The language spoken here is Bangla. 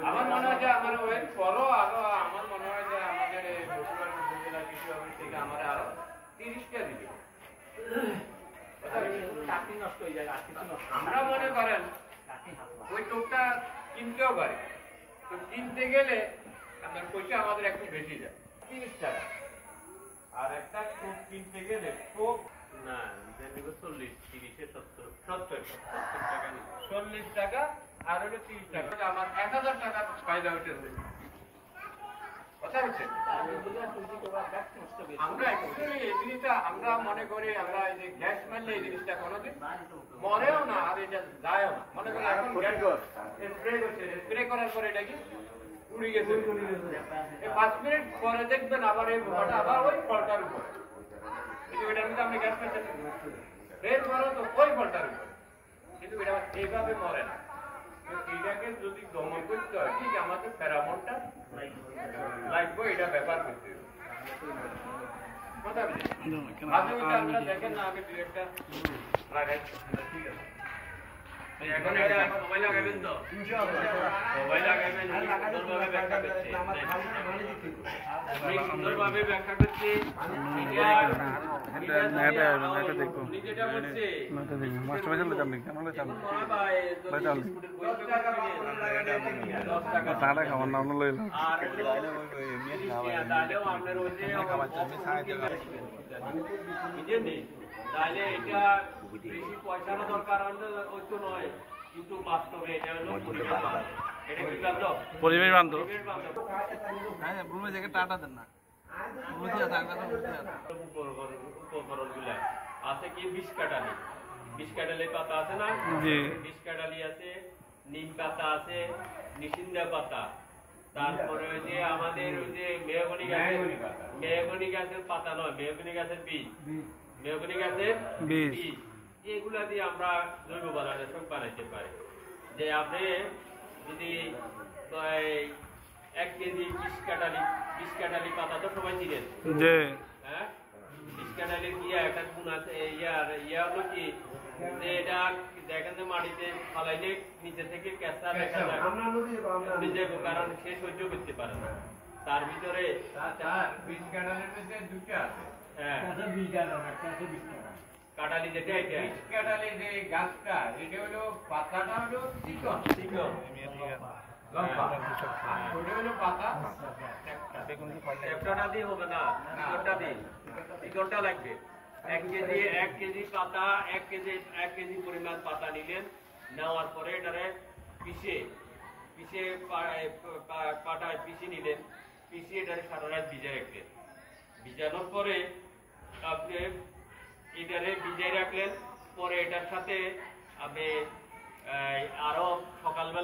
আমার মনে হয় যে আমার ওই পরও আরো আমার মনে হয় যে আমাদের বগুড়া উপজেলা কৃষি অফিস থেকে আমার আরো 30টা দিবে। আমরা মনে করেন ওই টোপটা কিনতেও পারি, তো কিনতে গেলে আপনার পয়সা আমাদের একটু বেশি যায়, 30 টাকা। আর একটা টোপ কিনতে গেলে টোপ না 40, 30, 70 টাকা, 40 টাকা আর ওটা 30 টাকা, আমার 1000 টাকা ফায়দা হইতেছে। কথা হচ্ছে আমরা অ্যাকচুয়ালি এই জিনিসটা আমরা মনে করি আমরা এই যে গ্যাস মারলে এই জিনিসটা কোনোদিন মরেও না আর এটা যায়ও না। মনে করি এখন স্প্রে করছে, স্প্রে করার পরে এটা কি উড়ে গেছে, 5 মিনিট পরে দেখবেন আবার এই বোমাটা আবার ওই ফলটার উপরে, কিন্তু এটার মধ্যে আপনি গ্যাস মারছেন স্প্রে করো তো ওই ফলটার উপরে, কিন্তু এটা এইভাবে মরে না। এটাকে যদি দমন করতে হয় ঠিক আমাদের ফেরামনটা লাগবে, এটা ব্যাপার করতে হবে। কথা বুঝলেন? দেখেন না আগে ডিরেক্টর লাগাই, ঠিক আছে এখন এটা সবাই লাগাবেন তো, সবাই লাগাবেন, সুন্দরভাবে ব্যাখ্যা করছে, সুন্দরভাবে ব্যাখ্যা করছে। যেটা বলছে খাবার নাম লইল তাহলে এটা বেশি পয়সারও দরকার হয়তো নয়, কিন্তু বাস্তবে এটা হলো পরিবেশ বান্ধব। উপকরণ গুলা আছে কি, বিষ কাটালি পাতা আছে না, বিষ কাটালি আছে, নিম পাতা আছে, নিশিন্দা পাতা, তারপরে ওই যে আমাদের ওই যে মেহগনি গাছের পাতা নয়, মেহগনি গাছের বীজ, মেহগনি গাছের বীজ, এগুলা দিয়ে আমরা জৈব বানানাশক বানাইতে পারি। যে আপনি যদি 1 কেজি বিষ কাটালি পাতা তো সবাই চিনেন, হ্যাঁ, বিষ কাটালির একটা গুণ আছে, ইয়া হলো কি যে এটা দেখেন যে মাটিতে ফালাইলে নিচে থেকে কেঁচা দেখা যায়, কারণ সে সহ্য করতে পারে না। তার ভিতরে বিষ কাটালির মধ্যে দুটো আছে, হ্যাঁ, কাটালি যেটা বিষ কাটালি যে গাছটা, এটা হলো পাতাটা হলো চিকন লম্বা, ওটা হলো পাতা একটা দিয়ে হবে না, চিকনটা লাগবে। 1 কেজি পাতা, 1 কেজি পরিমাণ পাতা নিলেন, নেওয়ার পরে এটারে পিষে পাটায় পিষে নিলেন, পিষে এটারে সারা রাত ভিজায় রাখলেন। ভিজানোর পরে আপনি এটারে ভিজায় রাখলেন, পরে এটার সাথে আপনি আরো সকালবেলা